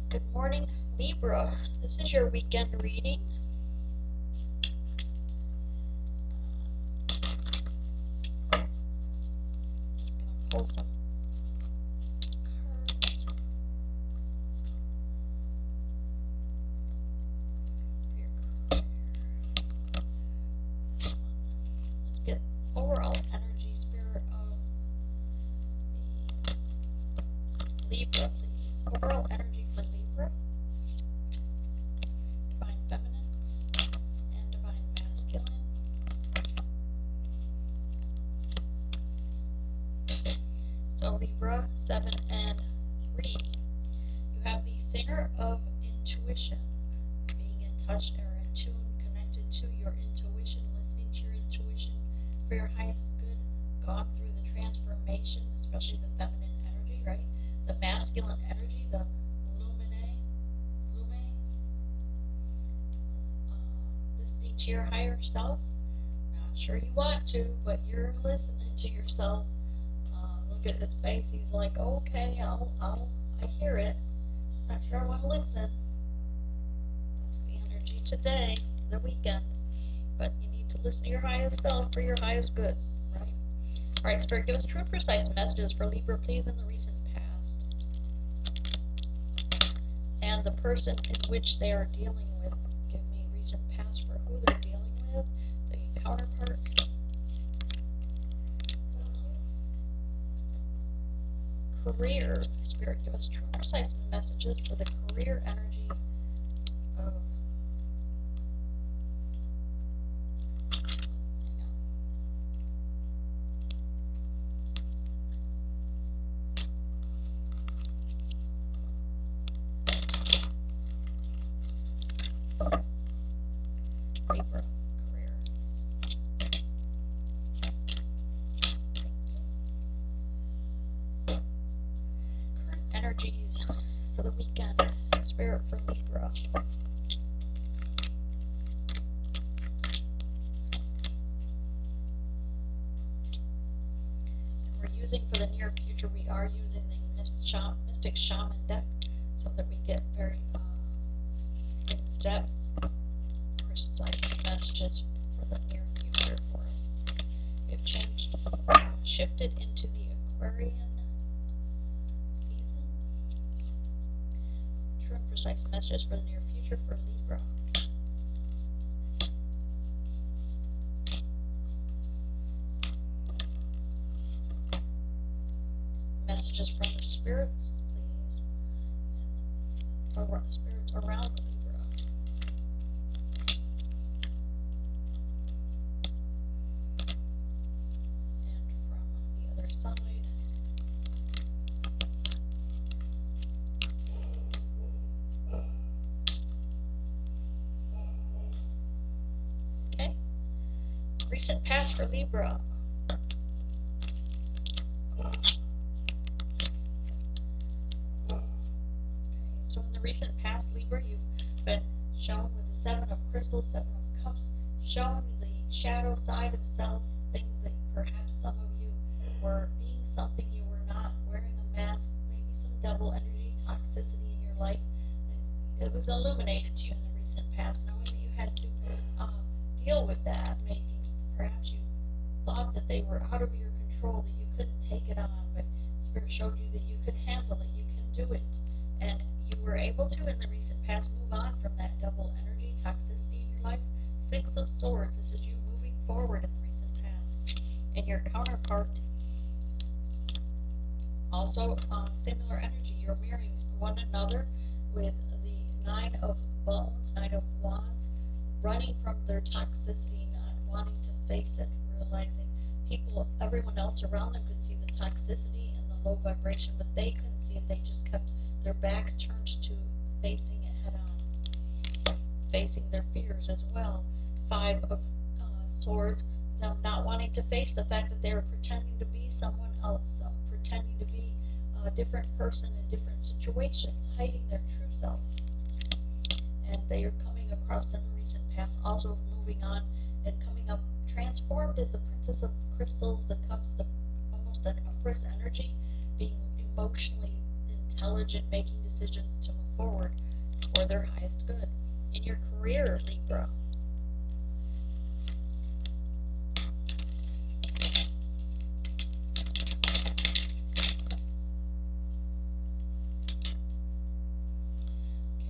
Good morning, Libra. This is your weekend reading. I'm going to pull some cards for your career. This one. Let's get overall energy, spirit of the Libra, please. Overall energy for Libra. Divine feminine and divine masculine. So Libra, 7 and 3. You have the singer of intuition, being in touch or in tune, connected to your intuition, listening to your intuition for your highest good, gone through the transformation, especially the feminine energy, right? The masculine energy, the lume, listening to your higher self. Not sure you want to, but you're listening to yourself. Look at his face. He's like, okay, I hear it. Not sure I want to listen. That's the energy today, the weekend. But you need to listen to your highest self for your highest good, right? All right, Spirit, give us true and precise messages for Libra, please, in the recent past. And the person in which they are dealing with. Give me recent past for who they're dealing with, the counterpart. Career, Spirit, give us true and precise messages for the career energy of Libra career. Current energies for the weekend, Spirit for Libra. And we're using for the near future, we are using the Mystic Shaman deck so that we get very in-depth, precise messages for the near future for us. We've changed, shifted into the Aquarian season. True and precise messages for the near future for Libra. Messages from the spirits, please. And the spirits around the Libra. And from the other side. Okay. Recent past for Libra. So in the recent past, Libra, you've been shown with the 7 of Crystals, 7 of Cups, shown the shadow side of self, things that perhaps some of you were being something you were not, wearing a mask, maybe some devil energy, toxicity in your life. It was illuminated to you in the recent past, knowing that you had to deal with that, making perhaps you thought that they were out of your control, that you couldn't take it on, but Spirit showed you that you could handle it, you can do it. And you were able to, in the recent past, move on from that double energy, toxicity in your life. 6 of Swords, this is you moving forward in the recent past. And your counterpart, also similar energy, you're mirroring one another with the 9 of Bones, 9 of Wands, running from their toxicity, not wanting to face it, realizing people, everyone else around them could see the toxicity and the low vibration, but they couldn't see it, they just kept their back turned to facing it head on, facing their fears as well. 5 of Swords, them not wanting to face the fact that they were pretending to be someone else, pretending to be a different person in different situations, hiding their true self. And they are coming across in the recent past, also moving on and coming up transformed as the Princess of Crystals, the Cups, almost an Empress energy, being emotionally intelligent, making decisions to move forward for their highest good. In your career, Libra,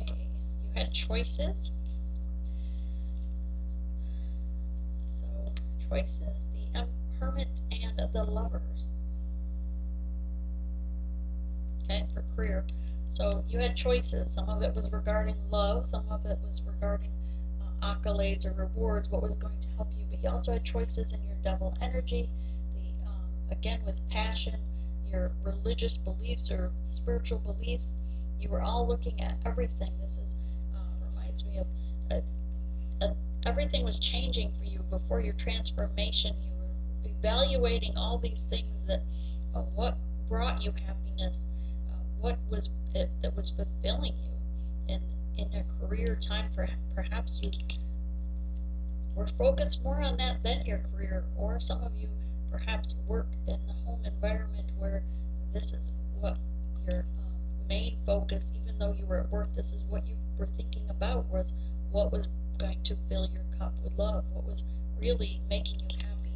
okay, you had choices. So, choices, the Hermit and the Lovers. Okay, for career. So you had choices. Some of it was regarding love, some of it was regarding accolades or rewards, what was going to help you. But you also had choices in your Devil energy, the again with passion, your religious beliefs or spiritual beliefs. You were all looking at everything. This is reminds me of everything was changing for you before your transformation. You were evaluating all these things that what brought you happiness, what was it that was fulfilling you in a career time. Perhaps you were focused more on that than your career, or some of you perhaps work in the home environment where this is what your main focus, even though you were at work, this is what you were thinking about, was what was going to fill your cup with love, what was really making you happy.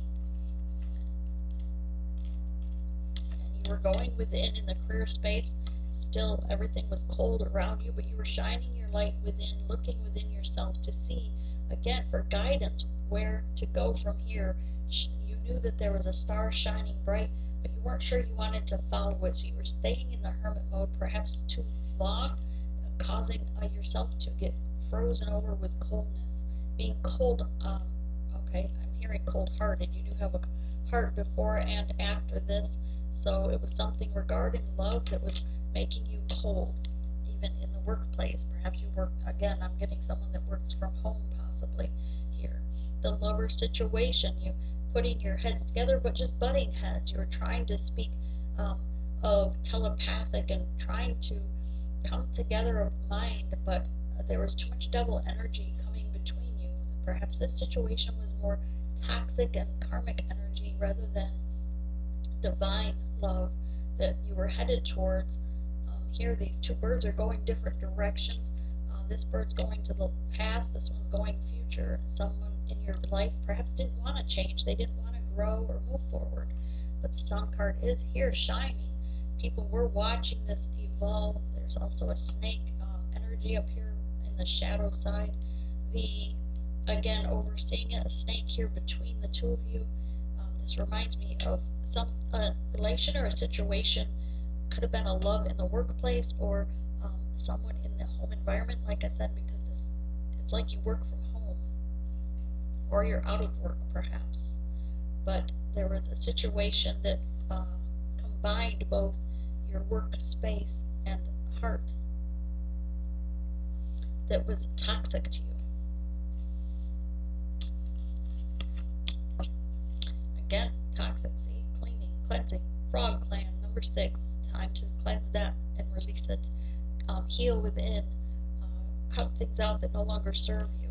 And you were going within in the career space. Still, everything was cold around you, but you were shining your light within, looking within yourself to see, again, for guidance, where to go from here. You knew that there was a star shining bright, but you weren't sure you wanted to follow it, so you were staying in the hermit mode perhaps too long, causing yourself to get frozen over with coldness. Being cold, okay, I'm hearing cold-hearted. You do have a heart before and after this, so it was something regarding love that was making you cold, even in the workplace. Perhaps you work, again, I'm getting someone that works from home possibly here. The lover situation, you putting your heads together but just butting heads. You were trying to speak of telepathic and trying to come together of mind, but there was too much devil energy coming between you. Perhaps this situation was more toxic and karmic energy rather than divine love that you were headed towards. Here, these two birds are going different directions. This bird's going to the past, this one's going future. Someone in your life perhaps didn't want to change, they didn't want to grow or move forward. But the Sun card is here shining. People were watching this evolve. There's also a snake energy up here in the shadow side. Again, overseeing it, a snake here between the two of you. This reminds me of some relation or a situation. Could have been a love in the workplace or someone in the home environment, like I said, because it's like you work from home or you're out of work perhaps. But there was a situation that combined both your workspace and heart that was toxic to you. Again, toxic, see, cleaning, cleansing, frog clan, number 6, time to cleanse that and release it. Heal within, cut things out that no longer serve you.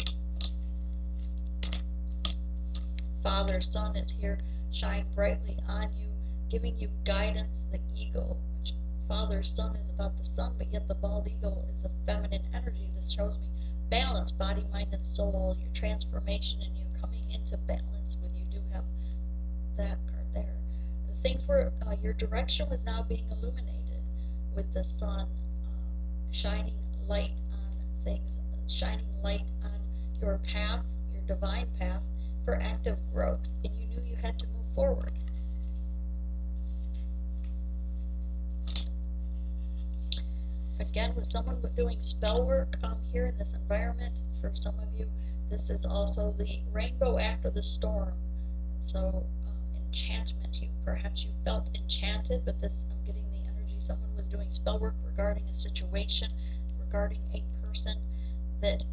Father, Sun is here, shine brightly on you, giving you guidance. The eagle, which Father, Sun is about the sun, but yet the bald eagle is a feminine energy. This shows me balance, body, mind, and soul, your transformation, and you coming into balance with you. Do have that card there. The things were, your direction was now being illuminated with the sun shining light on things, shining light on your path, your divine path for active growth, and you knew you had to move forward. Again, with someone doing spell work here in this environment, for some of you, this is also the rainbow after the storm. So enchantment, perhaps you felt enchanted, but this, I'm getting the energy, someone was doing spell work regarding a situation, regarding a person that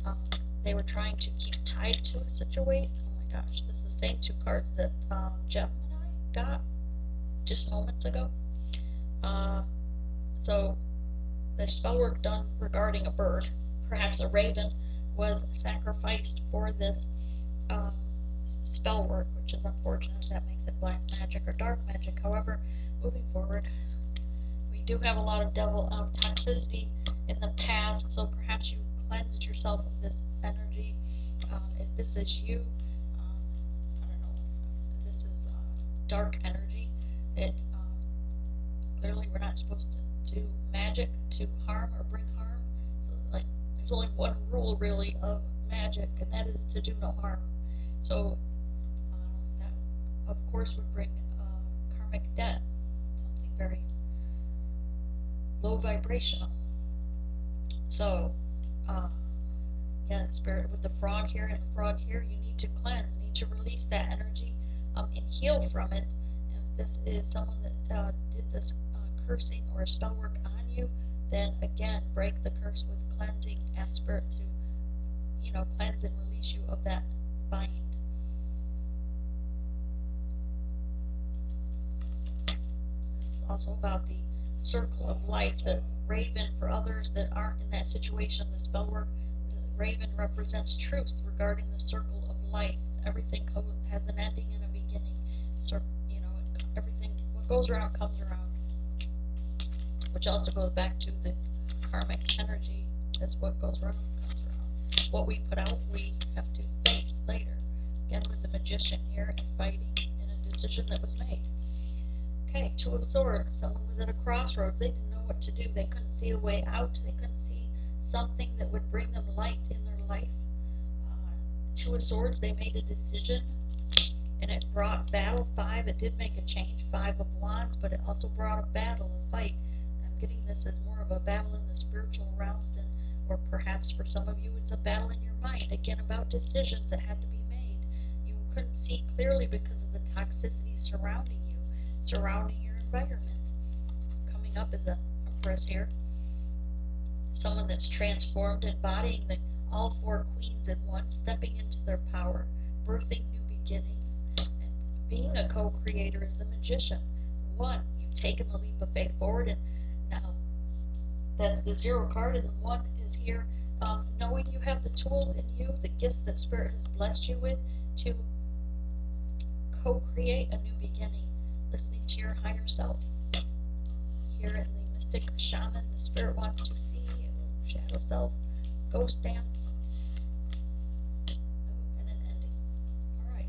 they were trying to keep tied to a situation. Oh my gosh, this is the same two cards that Gemini got just moments ago. So there's spell work done regarding a bird. Perhaps a raven was sacrificed for this spell work, which is unfortunate. That makes it black magic or dark magic. However, moving forward, we do have a lot of devil toxicity in the past, so perhaps you cleansed yourself of this energy. If this is you, I don't know, if this is dark energy, it clearly we're not supposed to do magic to harm or bring harm. So like there's only one rule really of magic, and that is to do no harm. So that of course would bring karmic debt, something very low vibrational. So yeah, spirit with the frog here and the frog here, you need to cleanse, you need to release that energy and heal from it. If this is someone that did this cursing or spell work on you, then again, break the curse with cleansing. Ask spirit to, cleanse and release you of that bind. This is also about the circle of life, the raven for others that aren't in that situation, the spell work. The raven represents truth regarding the circle of life. Everything has an ending and a beginning. So, everything, what goes around comes around. Which also goes back to the karmic energy. That's what goes around comes around. What we put out, we have to face later. Again, with the magician here and fighting in a decision that was made. Okay, Two of Swords. Someone was at a crossroads. They didn't know what to do. They couldn't see a way out. They couldn't see something that would bring them light in their life. Two of Swords, they made a decision, and it brought battle. 5, it did make a change. 5 of Wands, but it also brought a battle, a fight. I'm getting this as more of a battle in the spiritual realms than, or perhaps for some of you, it's a battle in your mind. Again, about decisions that had to be made. You couldn't see clearly because of the toxicity surrounding you, surrounding your environment. Coming up is a Empress here. Someone that's transformed, embodying all 4 queens in one, stepping into their power, birthing new beginnings. And being a co-creator is the magician. The 1, you've taken the leap of faith forward, and now that's the 0 card, and the 1 is here, knowing you have the tools in you, the gifts that Spirit has blessed you with, to co-create a new beginning, listening to your higher self. Here in the Mystic Shaman, the Spirit wants to see shadow self, ghost dance, and an ending. Alright.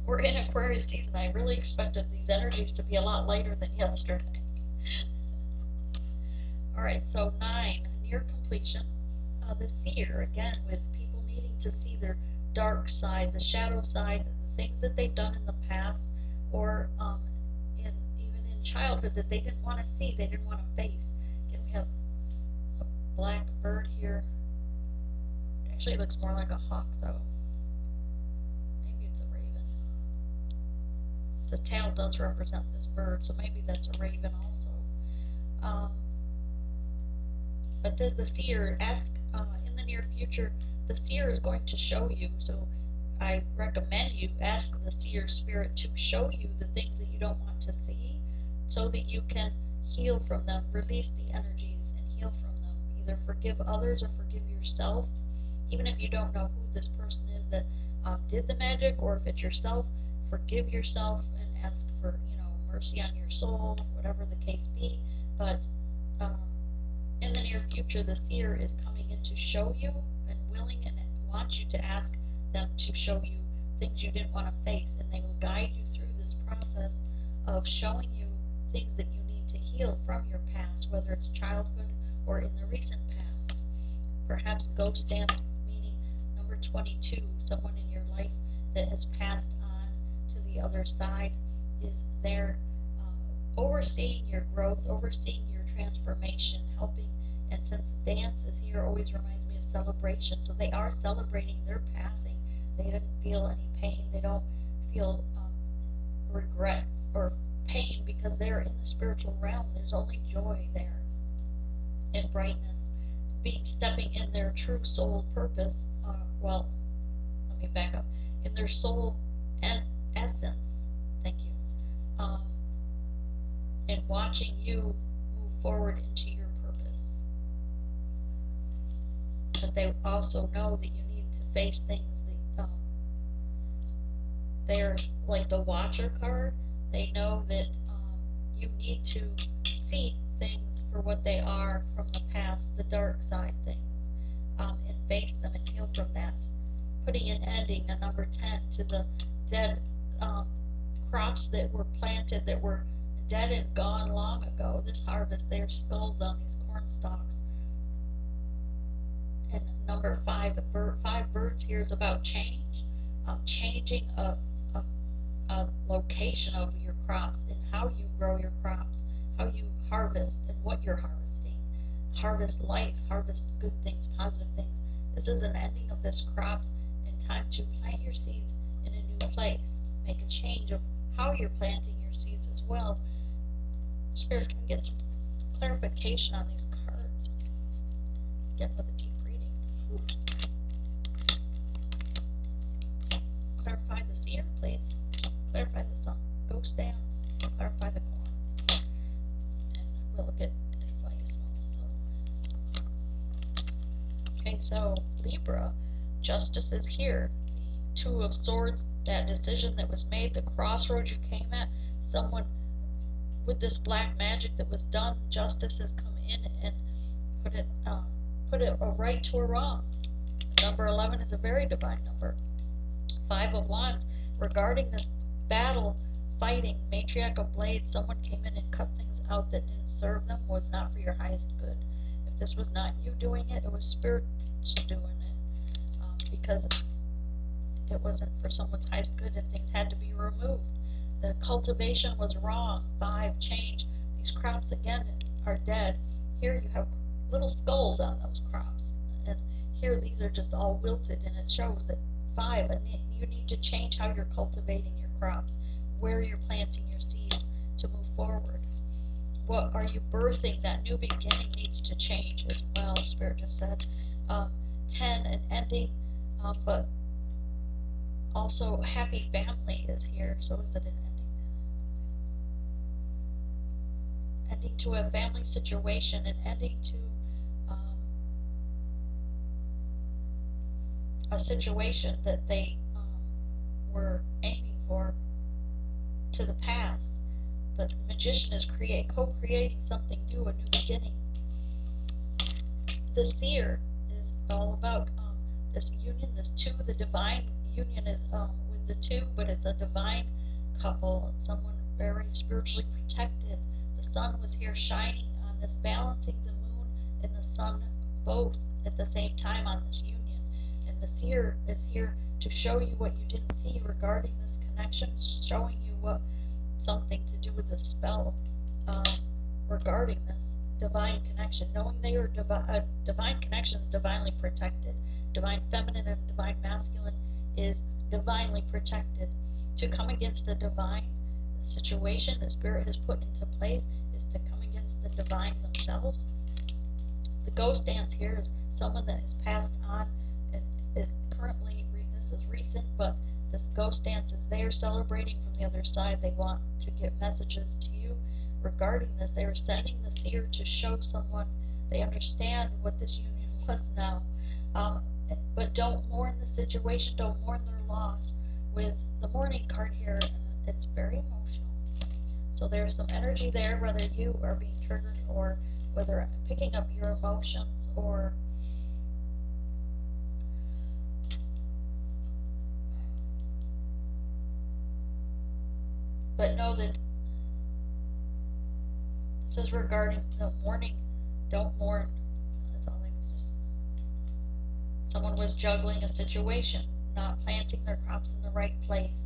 We're in Aquarius season. I really expected these energies to be a lot lighter than yesterday. Alright, so 9, near completion. The seer, again, with people needing to see their dark side, the shadow side, the things that they've done in the past, or even in childhood that they didn't want to see, they didn't want to face. Again, we have a black bird here. Actually, it looks more like a hawk, though. Maybe it's a raven. The tail does represent this bird, so maybe that's a raven also. But the seer, ask in the near future, the seer is going to show you. So I recommend you ask the seer spirit to show you the things that you don't want to see, so that you can heal from them, release the energies, and heal from them. Either forgive others or forgive yourself. Even if you don't know who this person is that did the magic, or if it's yourself, forgive yourself and ask for mercy on your soul, whatever the case be. But in the near future, the seer is coming in to show you, and willing and wants you to ask them to show you things you didn't want to face, and they will guide you through this process of showing you things that you need to heal from your past, whether it's childhood or in the recent past. Perhaps ghost dance, meaning number 22, someone in your life that has passed on to the other side, is there overseeing your growth, overseeing your transformation, helping. And since dance is here, always reminds me of celebration. So they are celebrating their passing. They didn't feel any pain. They don't feel regrets or pain, because they're in the spiritual realm. There's only joy there and brightness. Stepping in their true soul purpose. Well, let me back up. In their soul and essence. Thank you. And watching you move forward into your purpose. But they also know that you need to face things that they're like the Watcher card. They know that you need to see things for what they are from the past, the dark side things, and face them and heal from that. Putting an ending, a number 10, to the dead crops that were planted that were dead and gone long ago. This harvest, their skulls on these corn stalks. And number 5, five birds here is about change, changing a location of your crops and how you grow your crops, how you harvest and what you're harvesting. Harvest life, harvest good things, positive things. This is an ending of this crops and time to plant your seeds in a new place. Make a change of how you're planting your seeds as well. Spirit, can we get some clarification on these cards? Again with a deep reading. Clarify the seer, please. Clarify the sun, ghost dance, clarify the corn. And we'll get advice also. Okay, so Libra, justice is here. The Two of Swords, that decision that was made, the crossroads you came at, someone with this black magic that was done, justice has come in and put it a right to a wrong. Number 11 is a very divine number. 5 of Wands, regarding this battle, fighting, matriarch of blades, someone came in and cut things out that didn't serve them, was not for your highest good. If this was not you doing it, it was spirit doing it, because it wasn't for someone's highest good and things had to be removed. The cultivation was wrong. 5, change. These crops again are dead. Here you have little skulls on those crops, and here these are just all wilted, and it shows that 5, and you need to change how you're cultivating your crops, where you're planting your seeds to move forward. What are you birthing? That new beginning needs to change as well, Spirit just said. 10, an ending, but also happy family is here. So is it an ending? Ending to a family situation, an ending to a situation that they were aiming for to the past. But the magician is co-creating something new, a new beginning. The seer is all about this union, this 2, the divine union is with the 2, but it's a divine couple, someone very spiritually protected. The sun was here shining on this, balancing the moon and the sun both at the same time on this union. And the seer is here to show you what you didn't see regarding this connection, showing you what something to do with the spell regarding this divine connection, knowing they are divine connections, divinely protected. Divine feminine and divine masculine is divinely protected. To come against the divine situation the Spirit has put into place is to come against the divine themselves. The ghost dance here is someone that has passed on and is currently, this is recent, but this ghost dance is they are celebrating from the other side. They want to get messages to you regarding this. They are sending the seer to show someone they understand what this union was now. But don't mourn the situation, don't mourn their loss. With the mourning card here, it's very emotional. So there's some energy there, whether you are being triggered or whether I'm picking up your emotions or but know that this is regarding the mourning. Don't mourn. That's all I was just. Someone was juggling a situation, not planting their crops in the right place.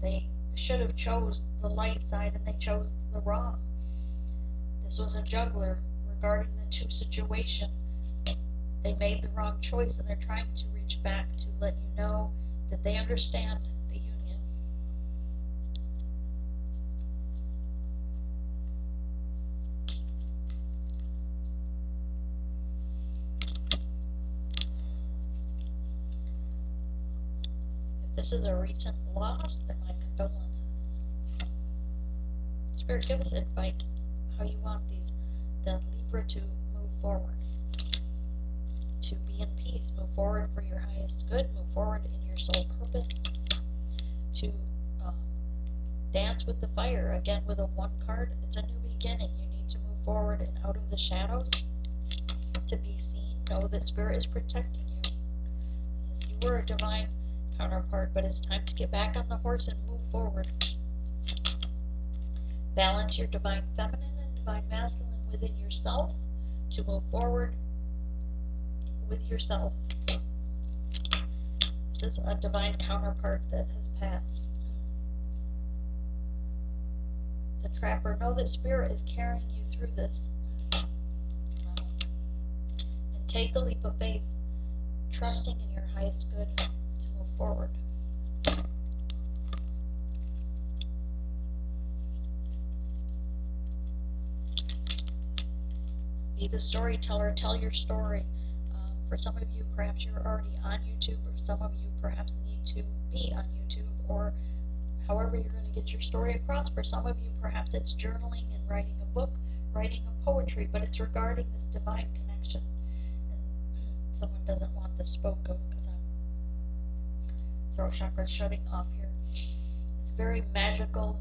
They should have chose the light side and they chose the wrong. This was a juggler regarding the 2 situation. They made the wrong choice and they're trying to reach back to let you know that they understand the union. If this is a recent loss, then my condolences. Spirit, give us advice how you want the Libra to move forward, to be in peace, move forward for your highest good, move forward in your soul purpose, to Dance with the fire. Again, with a 1 card, it's a new beginning. You need to move forward and out of the shadows to be seen. Know that Spirit is protecting you. Yes, you were a divine counterpart, but it's time to get back on the horse and move forward. Balance your divine feminine and divine masculine within yourself to move forward with yourself. This is a divine counterpart that has passed. The Trapper, know that Spirit is carrying you through this. And take the leap of faith, trusting in your highest good to move forward. Be the storyteller, tell your story. For some of you, perhaps you're already on YouTube, or some of you perhaps need to be on YouTube, or however you're going to get your story across. For some of you, perhaps it's journaling and writing a book, writing a poetry, but it's regarding this divine connection. And someone doesn't want this spoke of because I'm throat chakra shutting off here. It's very magical,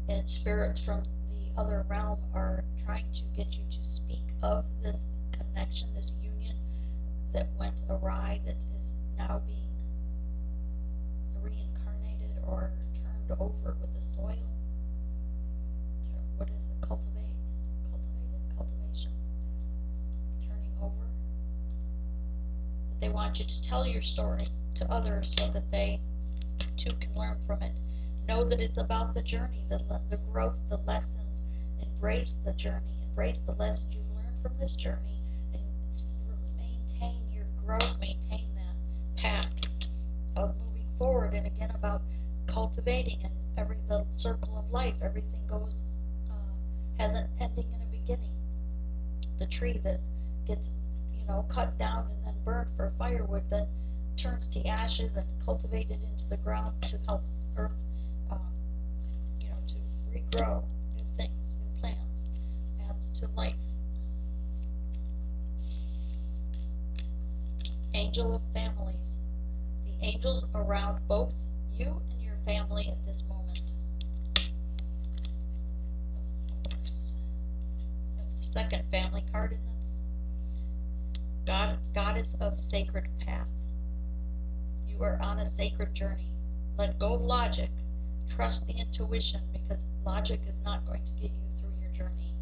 and spirits from the other realm are trying to get you to speak of this connection, this union that went awry, that is now being reincarnated or turned over with the soil. What is it? Cultivation. Turning over. But they want you to tell your story to others so that they too can learn from it. Know that it's about the journey, the growth, the lessons. Embrace the journey. Embrace the lessons you've learned from this journey, and maintain your growth. Maintain that path of moving forward. And again, about cultivating and the circle of life. Everything goes has an ending and a beginning. The tree that gets cut down and then burned for firewood, then turns to ashes and cultivated into the ground to help earth to regrow new things, new plants, adds to life. Angel of families. The angels around both you and your family at this moment. That's the second family card in this. Goddess of sacred path. You are on a sacred journey. Let go of logic. Trust the intuition, because logic is not going to get you through your journey.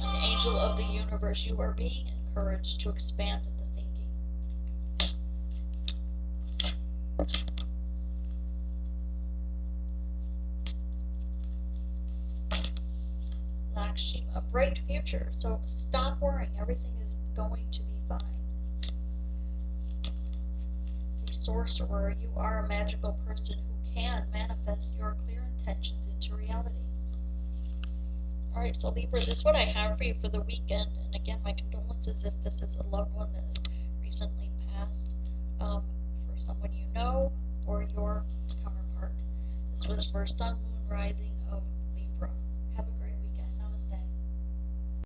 An angel of the universe, you are being encouraged to expand the thinking. Lakshmi, a bright future. So stop worrying. Everything is going to be fine. The sorcerer, you are a magical person who can manifest your clear intentions into reality. Alright, so Libra, this is what I have for you for the weekend. And again, my condolences if this is a loved one that has recently passed, for someone you know or your counterpart. This was for Sun, Moon, Rising of